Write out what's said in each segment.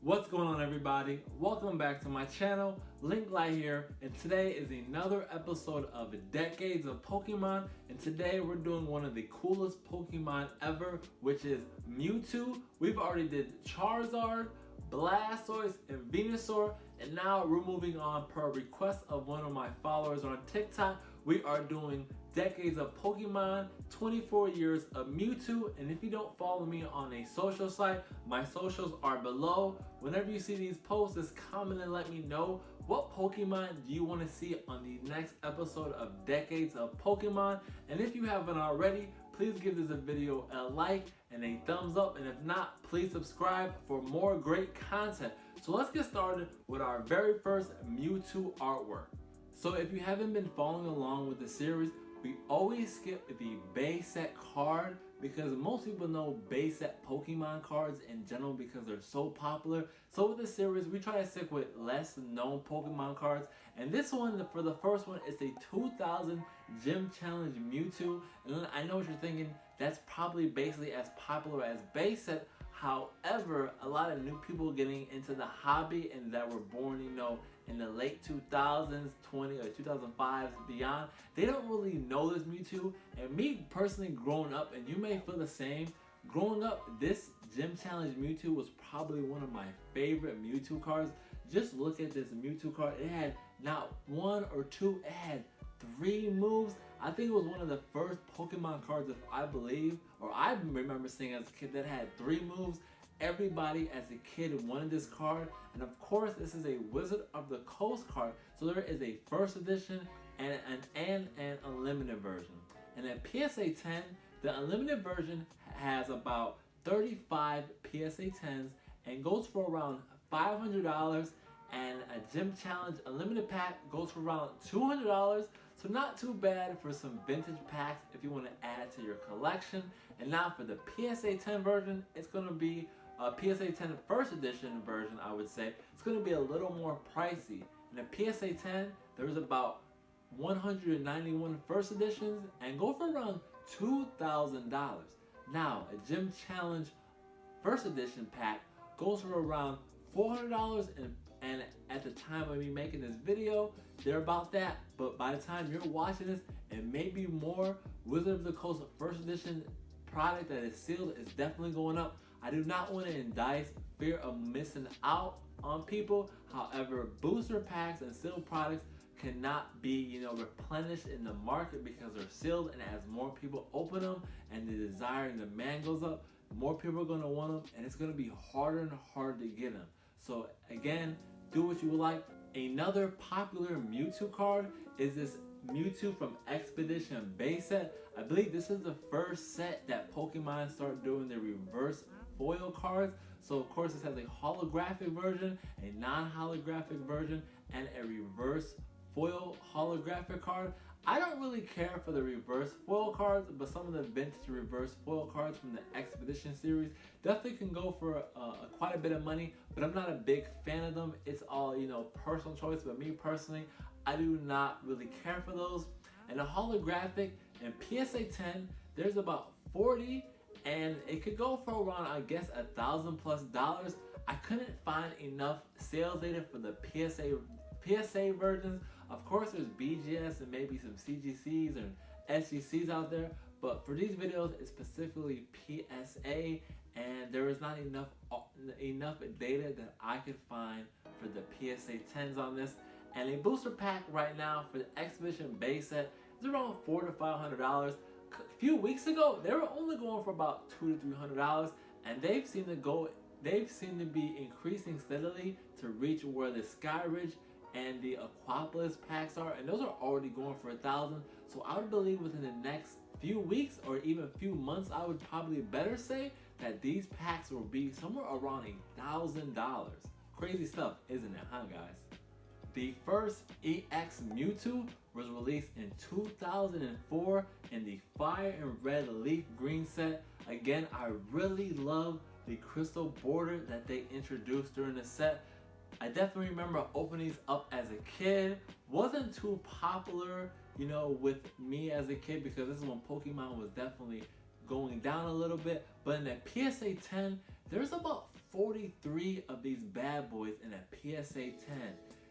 What's going on, everybody? Welcome back to my channel. Linc here, and today is another episode of Decades of Pokemon, and today we're doing one of the coolest Pokemon ever, which is Mewtwo. We've already did Charizard, Blastoise, and Venusaur, and now we're moving on per request of one of my followers on TikTok. We are doing Decades of Pokemon, 24 years of Mewtwo, and if you don't follow me on a social site, my socials are below. Whenever you see these posts, just comment and let me know what Pokemon do you want to see on the next episode of Decades of Pokemon. And if you haven't already, please give this video a like and a thumbs up, and if not, please subscribe for more great content. So let's get started with our very first Mewtwo artwork. So if you haven't been following along with the series, we always skip the base set card because most people know base set Pokemon cards in general because they're so popular. So with this series, we try to stick with less known Pokemon cards. And this one, for the first one, is a 2000 Gym Challenge Mewtwo. And I know what you're thinking, that's probably basically as popular as base set. However, a lot of new people getting into the hobby and that were born, in the late 2000s, 20 or 2005s beyond, they don't really know this Mewtwo. And me personally growing up, and you may feel the same, growing up, this Gym Challenge Mewtwo was probably one of my favorite Mewtwo cards. Just look at this Mewtwo card. It had not one or two, it had 3 moves. I think it was one of the first Pokemon cards, if I believe, or I remember seeing as a kid, that had 3 moves. Everybody as a kid wanted this card, and of course this is a Wizard of the Coast card, so there is a first edition and an unlimited version. And at PSA 10, the unlimited version has about 35 PSA 10s and goes for around $500, and a Gym Challenge Unlimited pack goes for around $200. So not too bad for some vintage packs if you want to add to your collection. And now for the PSA 10 version, it's going to be a PSA 10 first edition version, I would say. It's going to be a little more pricey. In the PSA 10, there's about 191 first editions and go for around $2,000. Now, a Gym Challenge first edition pack goes for around $400, and at the time of me making this video, they're about that. But by the time you're watching this, it may be more. Wizard of the Coast first edition product that is sealed is definitely going up. I do not want to indice fear of missing out on people. However, booster packs and sealed products cannot be, replenished in the market because they're sealed, and as more people open them and the desire and demand goes up, more people are going to want them, and it's going to be harder and harder to get them. So again, do what you like. Another popular Mewtwo card is this Mewtwo from Expedition base set. I believe this is the first set that Pokemon started doing the reverse foil cards. So of course this has a holographic version, a non-holographic version, and a reverse foil holographic card. I don't really care for the reverse foil cards, but some of the vintage reverse foil cards from the Expedition series definitely can go for quite a bit of money, but I'm not a big fan of them. It's all, personal choice, but me personally, I do not really care for those. And the holographic in PSA 10, there's about 40, and it could go for around, I guess, $1,000+. I couldn't find enough sales data for the PSA versions. Of course, there's BGS and maybe some CGCs and SGCs out there, but for these videos, it's specifically PSA, and there is not enough data that I could find for the PSA 10s on this. And a booster pack right now for the Expedition base set is around $400 to $500. A few weeks ago, they were only going for about $200 to $300, and they've seemed to be increasing steadily to reach where the Sky Ridge and the Aquapolis packs are, and those are already going for $1,000. So I would believe within the next few weeks or even few months, I would probably better say that these packs will be somewhere around $1,000. Crazy stuff, isn't it, huh, guys? The first EX Mewtwo was released in 2004 in the Fire and Red Leaf Green set. Again, I really love the crystal border that they introduced during the set. I definitely remember opening these up as a kid. Wasn't too popular, with me as a kid because this is when Pokemon was definitely going down a little bit. But in that PSA 10, there's about 43 of these bad boys in a PSA 10.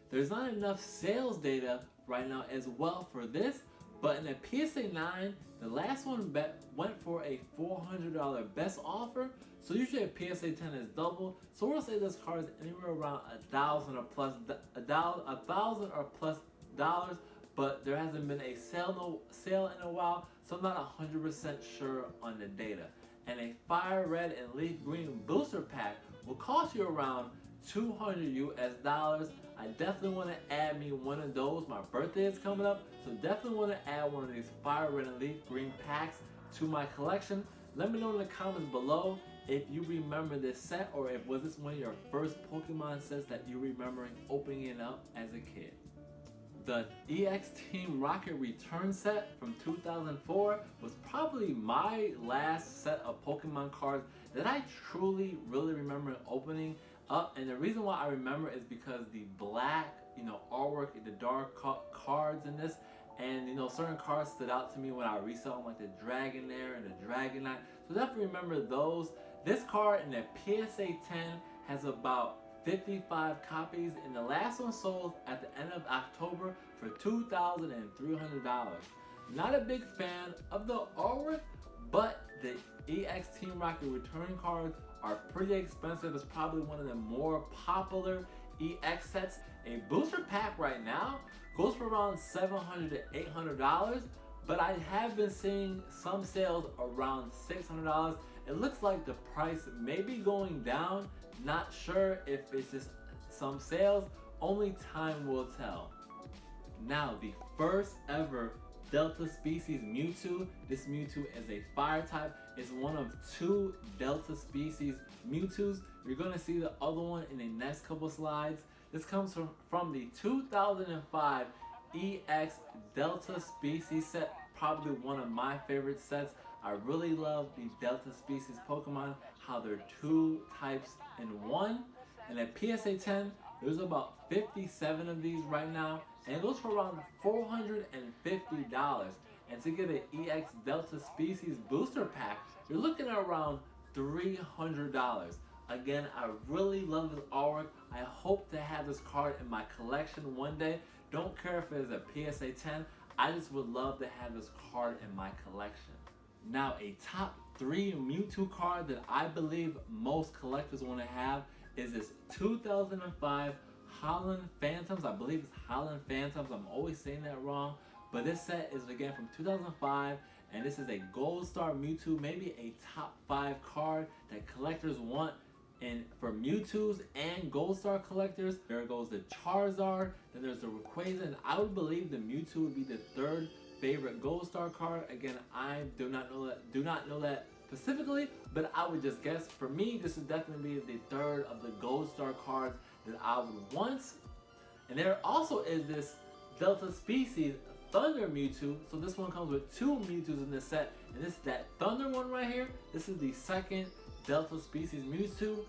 There's not enough sales data right now as well for this, but in a PSA 9, the last one went for a $400 best offer. So usually a PSA 10 is double. So we'll say this card is anywhere around $1,000 or plus $1,000 or plus dollars, but there hasn't been a sale in a while, so I'm not 100% sure on the data. And a fire red and leaf green booster pack will cost you around $200 US. I definitely want to add me one of those. My birthday is coming up, so definitely want to add one of these fire red and leaf green packs to my collection. Let me know in the comments below if you remember this set, or if was this one of your first Pokemon sets that you remembering opening it up as a kid. The EX Team Rocket Return set from 2004 was probably my last set of Pokemon cards that I truly really remember opening up. And the reason why I remember is because the black, artwork, the dark cards in this, and certain cards stood out to me when I resaw them, like the Dragonair and the Dragonite. So definitely remember those. This card in the PSA 10 has about 55 copies, and the last one sold at the end of October for $2,300. Not a big fan of the artwork, but the EX Team Rocket return cards are pretty expensive. It's probably one of the more popular EX sets. A booster pack right now goes for around $700 to $800, but I have been seeing some sales around $600. It looks like the price may be going down. Not sure if it's just some sales, only time will tell. Now, the first ever Delta species Mewtwo. This Mewtwo is a fire type. It's one of 2 Delta species Mewtwo's. You're gonna see the other one in the next couple slides. This comes from the 2005 EX Delta species set, probably one of my favorite sets. I really love the Delta species Pokemon, how they're 2 types in one. And at PSA 10, there's about 57 of these right now, and it goes for around $450. And to get an EX Delta species booster pack, you're looking at around $300. Again, I really love this artwork. I hope to have this card in my collection one day. Don't care if it is a PSA 10, I just would love to have this card in my collection. Now, a top 3 Mewtwo card that I believe most collectors want to have is this 2005 Holland Phantoms. I believe it's Holland Phantoms. I'm always saying that wrong. But this set is again from 2005, and this is a Gold Star Mewtwo, maybe a top 5 card that collectors want. And for Mewtwo's and Gold Star collectors, there goes the Charizard, then there's the Rayquaza, and I would believe the Mewtwo would be the 3rd favorite Gold Star card. Again, I do not know that specifically, but I would just guess. For me, this would definitely be the 3rd of the Gold Star cards that I would want. And there also is this Delta species Thunder Mewtwo. So this one comes with 2 Mewtwo's in this set, and this is that Thunder one right here. This is the 2nd Delta species Mewtwo.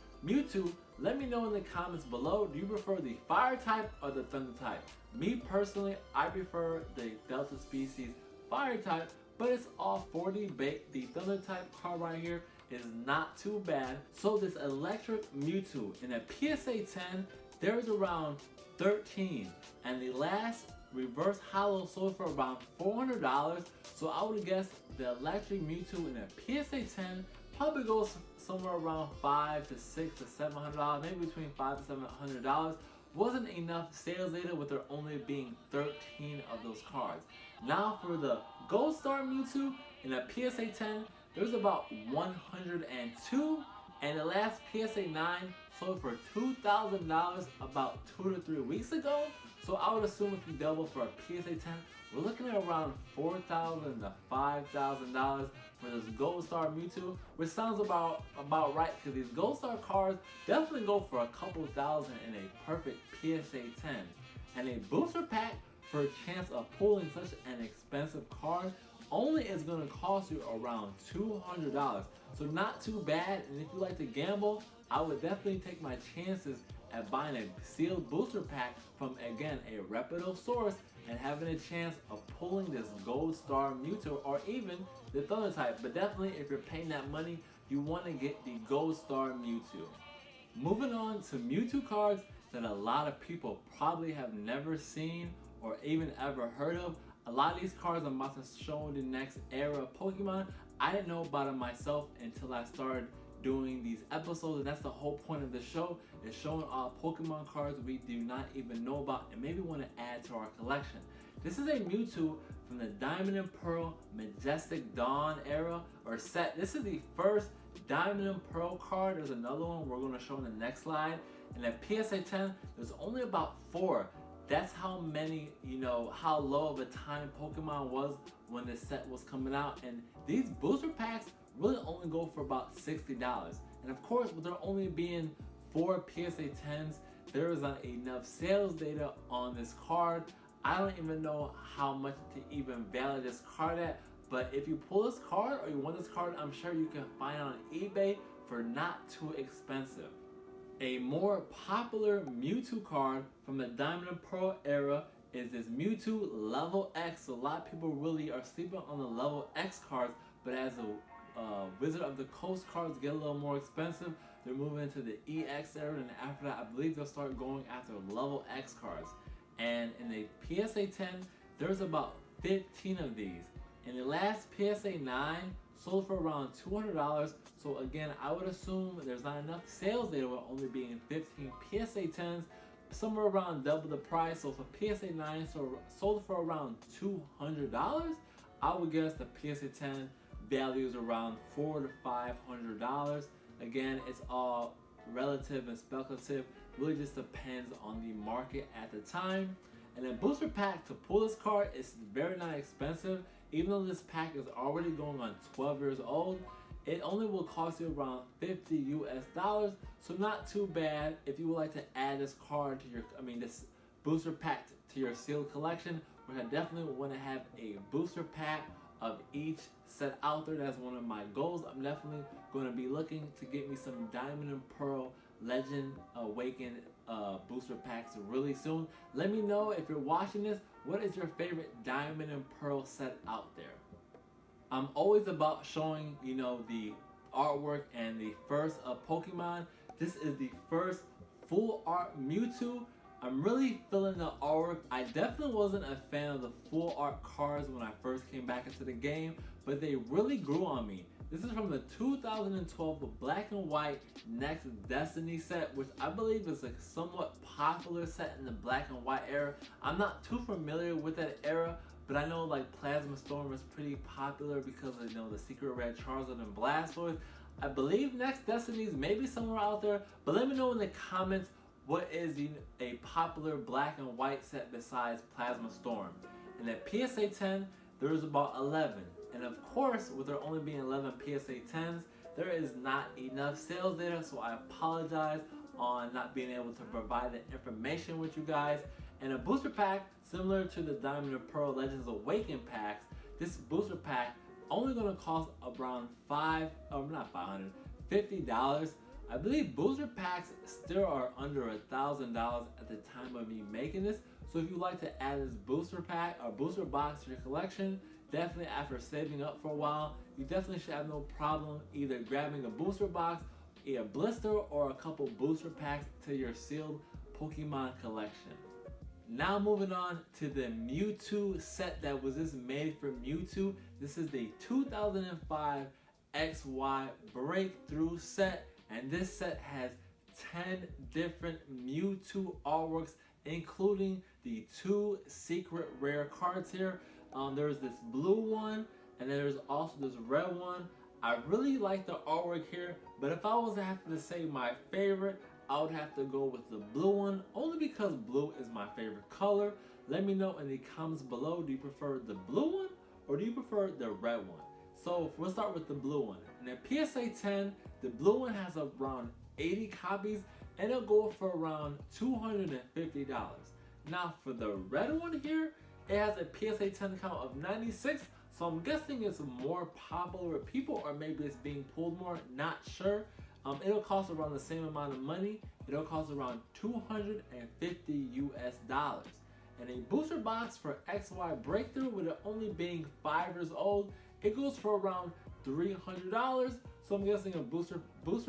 Let me know in the comments below, do you prefer the fire type or the thunder type? Me personally, I prefer the Delta species fire type, but it's all 40 bait. The thunder type card right here is not too bad. So this electric Mewtwo in a PSA 10, there's around 13, and the last reverse hollow sold for around $400. So I would guess the electric Mewtwo in a PSA 10 probably goes somewhere around $500 to $600 to $700, maybe between $500 to $700. Wasn't enough sales data with there only being 13 of those cards. Now for the Gold Star Mewtwo in a PSA 10, there's about 102, and the last PSA 9 sold for $2,000 about 2 to 3 weeks ago. So I would assume if you double for a PSA 10, we're looking at around $4,000 to $5,000 for this Gold Star Mewtwo, which sounds about right, because these Gold Star cards definitely go for a couple thousand in a perfect PSA 10. And a booster pack for a chance of pulling such an expensive card only is going to cost you around $200. So not too bad, and if you like to gamble, I would definitely take my chances at buying a sealed booster pack from, again, a reputable source and having a chance of pulling this Gold Star Mewtwo or even the Thunder type. But definitely, if you're paying that money, you want to get the Gold Star Mewtwo. Moving on to Mewtwo cards that a lot of people probably have never seen or even ever heard of. A lot of these cards I'm about to show in the next era of Pokemon, I didn't know about it myself until I started doing these episodes, and that's the whole point of the show, is showing all Pokemon cards we do not even know about and maybe want to add to our collection. This is a Mewtwo from the Diamond and Pearl Majestic Dawn era or set. This is the first Diamond and Pearl card. There's another one we're going to show in the next slide. And at PSA 10, there's only about 4. That's how many, how low of a time Pokemon was when this set was coming out. And these booster packs really only go for about $60. And of course, with there only being 4 PSA 10s, there is not enough sales data on this card. I don't even know how much to even value this card at, but if you pull this card or you want this card, I'm sure you can find it on eBay for not too expensive. A more popular Mewtwo card from the Diamond and Pearl era is this Mewtwo Level X. So a lot of people really are sleeping on the Level X cards, but as the Wizard of the Coast cards get a little more expensive, they're moving into the EX era, and after that, I believe they'll start going after Level X cards. And in the PSA 10, there's about 15 of these. In the last PSA 9, sold for around $200. So again, I would assume there's not enough sales data with only being 15 PSA 10s, somewhere around double the price. So for PSA 9, sold for around $200. I would guess the PSA 10 value is around $400 to $500. Again, it's all relative and speculative. Really just depends on the market at the time. And a booster pack to pull this card is very not expensive. Even though this pack is already going on 12 years old, it only will cost you around $50 US. So not too bad if you would like to add this card to this booster pack to your sealed collection, which I definitely want to have a booster pack of each set out there. That's one of my goals. I'm definitely going to be looking to get me some Diamond and Pearl Legend Awakened booster packs really soon. Let me know if you're watching this, what is your favorite Diamond and Pearl set out there? I'm always about showing, the artwork and the first Pokemon. This is the first full art Mewtwo. I'm really feeling the artwork. I definitely wasn't a fan of the full art cards when I first came back into the game, but they really grew on me. This is from the 2012 Black and White Next Destiny set, which I believe is a somewhat popular set in the Black and White era. I'm not too familiar with that era, but I know like Plasma Storm is pretty popular because of the Secret Red Charizard and Blastoise. I believe Next Destiny is maybe somewhere out there, but let me know in the comments what is a popular Black and White set besides Plasma Storm. And at PSA 10, there's about 11. And of course, with there only being 11 PSA 10s, there is not enough sales data, so I apologize on not being able to provide the information with you guys. And a booster pack, similar to the Diamond and Pearl Legends Awakened packs, this booster pack only going to cost around $50. I believe booster packs still are under $1,000 at the time of me making this. So if you'd like to add this booster pack or booster box to your collection, definitely after saving up for a while, you definitely should have no problem either grabbing a booster box, a blister, or a couple booster packs to your sealed Pokemon collection. Now moving on to the Mewtwo set that was just made for Mewtwo. This is the 2005 XY Breakthrough set, and this set has 10 different Mewtwo artworks, including the 2 secret rare cards here. There's this blue one, and then there's also this red one. I really like the artwork here, but if I was to have to say my favorite, I would have to go with the blue one, only because blue is my favorite color. Let me know in the comments below, do you prefer the blue one or do you prefer the red one? So we'll start with the blue one. And at PSA 10, the blue one has around 80 copies, and it'll go for around $250. Now for the red one here, it has a PSA 10 count of 96, so I'm guessing it's more popular with people, or maybe it's being pulled more, not sure. It'll cost around the same amount of money. It'll cost around $250 US. And a booster box for XY Breakthrough, with it only being 5 years old, it goes for around $300. So I'm guessing a booster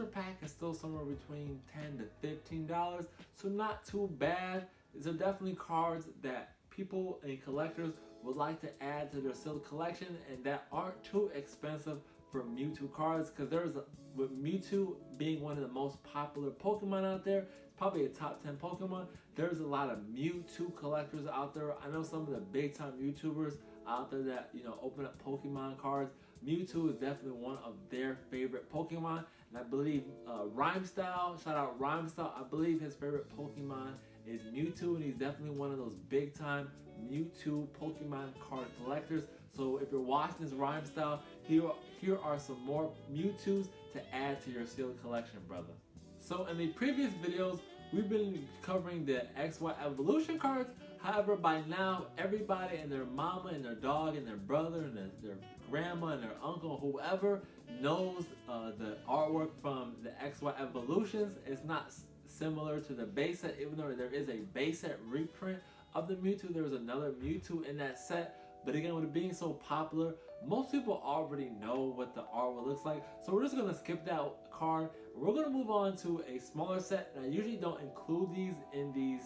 pack is still somewhere between $10 to $15. So not too bad. These are definitely cards that people and collectors would like to add to their sealed collection and that aren't too expensive for Mewtwo cards, because with Mewtwo being one of the most popular Pokemon out there, it's probably a top 10 Pokemon. There's a lot of Mewtwo collectors out there. I know some of the big time YouTubers out there that, you know, open up Pokemon cards. Mewtwo is definitely one of their favorite Pokemon, and I believe Rhymestyle, shout out Rhymestyle, I believe his favorite Pokemon is Mewtwo, and he's definitely one of those big time Mewtwo Pokemon card collectors. So if you're watching this Rhymestyle, here are some more Mewtwo's to add to your sealed collection, brother. So in the previous videos, we've been covering the XY evolution cards. However, by now, everybody and their mama and their dog and their brother and their grandma and their uncle, whoever knows the artwork from the XY evolutions. It's not similar to the base set, even though there is a base set reprint of the Mewtwo. There was another Mewtwo in that set. But again, with it being so popular, most people already know what the artwork looks like. So we're just gonna skip that card. We're gonna move on to a smaller set. And I usually don't include these in these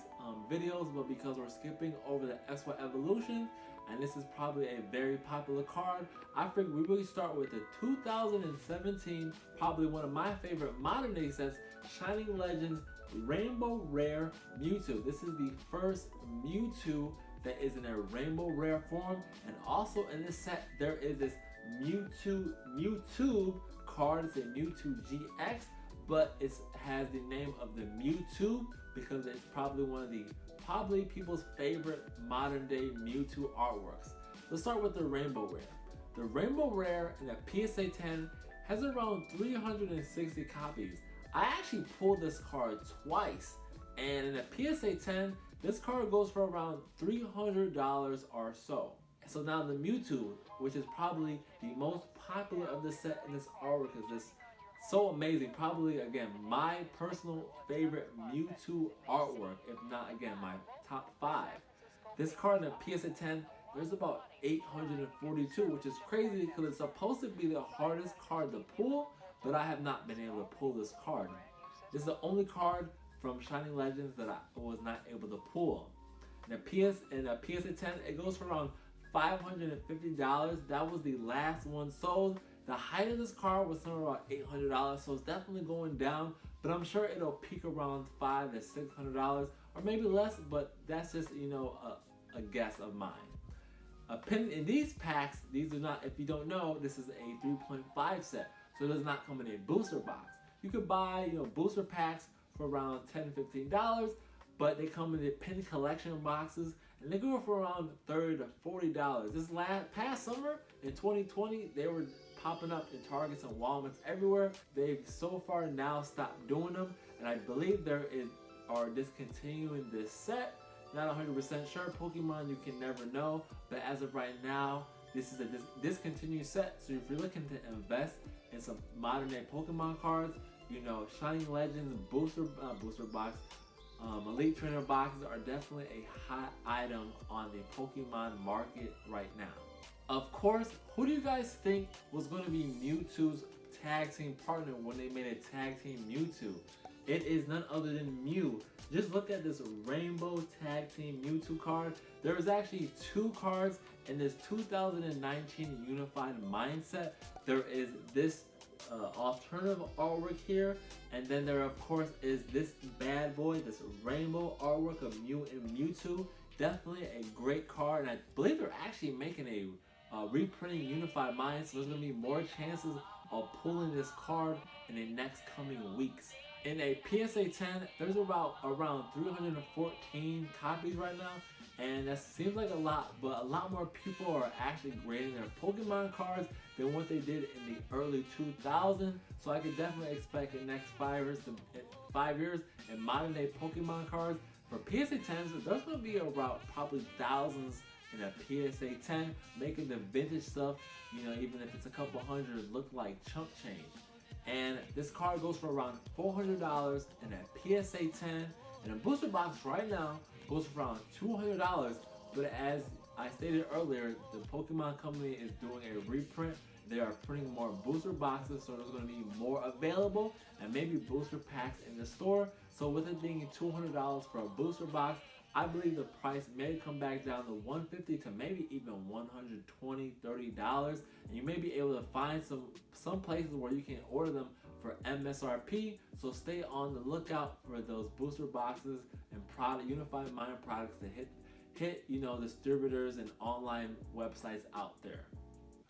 videos, but because we're skipping over the XY evolution, and this is probably a very popular card, I figured we really start with the 2017, probably one of my favorite modern day sets, Shining Legends Rainbow Rare Mewtwo. This is the first Mewtwo that is in a rainbow rare form, and also in this set there is this Mewtwo card. It's a Mewtwo GX, but it has the name of the Mewtwo because it's probably one of the people's favorite modern day Mewtwo artworks. Let's start with the rainbow rare. The rainbow rare in a PSA 10 has around 360 copies. I actually pulled this card twice, and in a PSA 10, this card goes for around $300 or so. So now the Mewtwo, which is probably the most popular of the set in this artwork, is this so amazing. Probably, again, my personal favorite Mewtwo artwork, if not, again, my top 5. This card in a PSA 10, there's about 842, which is crazy because it's supposed to be the hardest card to pull, but I have not been able to pull this card. This is the only card from Shining Legends that I was not able to pull. In a PSA 10, it goes for around $550. That was the last one sold. The height of this card was somewhere about $800, so it's definitely going down, but I'm sure it'll peak around $500 to $600, or maybe less, but that's just, you know, a guess of mine. In these packs, these do not, if you don't know, this is a 3.5 set, so it does not come in a booster box. You could buy, you know, booster packs for around $10 to $15, but they come in the pin collection boxes, and they go for around $30 to $40. This past summer in 2020, they were popping up in Targets and Walmarts everywhere. They've so far now stopped doing them, and I believe are discontinuing this set. Not 100% sure. Pokemon, you can never know, but as of right now, this is a discontinued set. So if you're looking to invest in some modern day Pokemon cards, you know, Shining Legends, booster box, Elite Trainer boxes are definitely a hot item on the Pokemon market right now. Of course, who do you guys think was going to be Mewtwo's tag team partner when they made a tag team Mewtwo? It is none other than Mew. Just look at this Rainbow Tag Team Mewtwo card. There is actually 2 cards in this 2019 Unified Mindset. There is this alternative artwork here, and then there of course is this bad boy, this rainbow artwork of Mew and Mewtwo. Definitely a great card, and I believe they're actually making a reprinting Unified Mind, so there's going to be more chances of pulling this card in the next coming weeks. In a PSA 10, there's around 314 copies right now, and that seems like a lot, but a lot more people are actually grading their Pokemon cards than what they did in the early 2000s. So I could definitely expect in the next 5 years in modern day Pokemon cards for PSA 10s, there's going to be around probably thousands in a PSA 10, making the vintage stuff, you know, even if it's a couple hundred, look like chump change. And this card goes for around $400 in a PSA 10, and a booster box right now goes for around $200. But as I stated earlier, the Pokemon company is doing a reprint. they are printing more booster boxes, so there's going to be more available and maybe booster packs in the store. So with it being $200 for a booster box, I believe the price may come back down to $150 to maybe even $120, $30, and you may be able to find some places where you can order them for MSRP. So stay on the lookout for those booster boxes and Unified Mining products to hit distributors and online websites out there.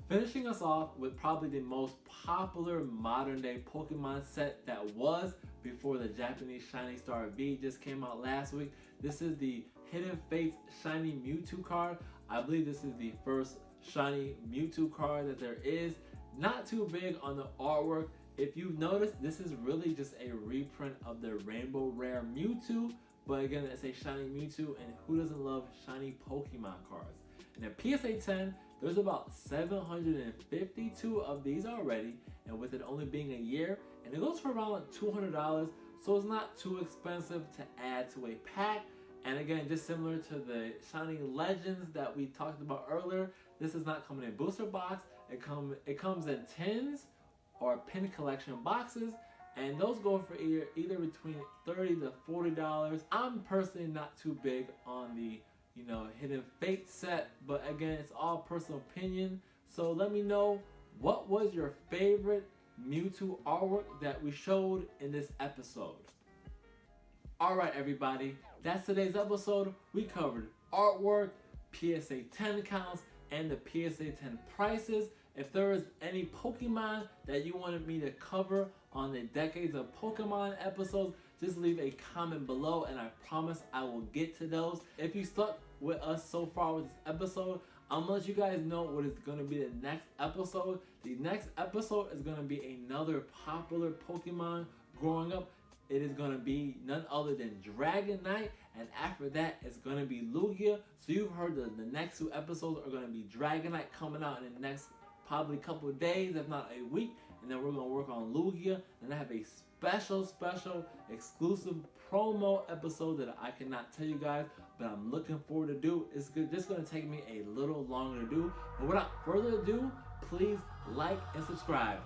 Finishing us off with probably the most popular modern day Pokemon set that was before the Japanese Shiny Star V just came out last week. This is the Hidden Fates Shiny Mewtwo card. I believe this is the first Shiny Mewtwo card that there is. Not too big on the artwork. If you've noticed, this is really just a reprint of the Rainbow Rare Mewtwo. But again, it's a Shiny Mewtwo, and who doesn't love shiny Pokemon cards? And at PSA 10, there's about 752 of these already, and with it only being a year, and it goes for around $200, so it's not too expensive to add to a pack. And again, just similar to the Shiny Legends that we talked about earlier, this is not coming in booster box. It comes in tins or pin collection boxes, and those go for either between $30 to $40. I'm personally not too big on the Hidden Fate set, but again, it's all personal opinion. So let me know, what was your favorite Mewtwo artwork that we showed in this episode? Alright everybody, that's today's episode. We covered artwork, PSA 10 counts, and the PSA 10 prices. If there is any Pokemon that you wanted me to cover on the Decades of Pokemon episodes, just leave a comment below and I promise I will get to those. If you stuck with us so far with this episode, I'm gonna let you guys know what is gonna be the next episode. The next episode is gonna be another popular Pokemon growing up. It is gonna be none other than Dragonite, and after that it's gonna be Lugia. So you've heard that the next two episodes are gonna be Dragonite coming out in the next probably couple of days, if not a week, and then we're gonna work on Lugia, and I have a special exclusive promo episode that I cannot tell you guys, but I'm looking forward to do. It's just gonna take me a little longer to do, but without further ado, please like and subscribe.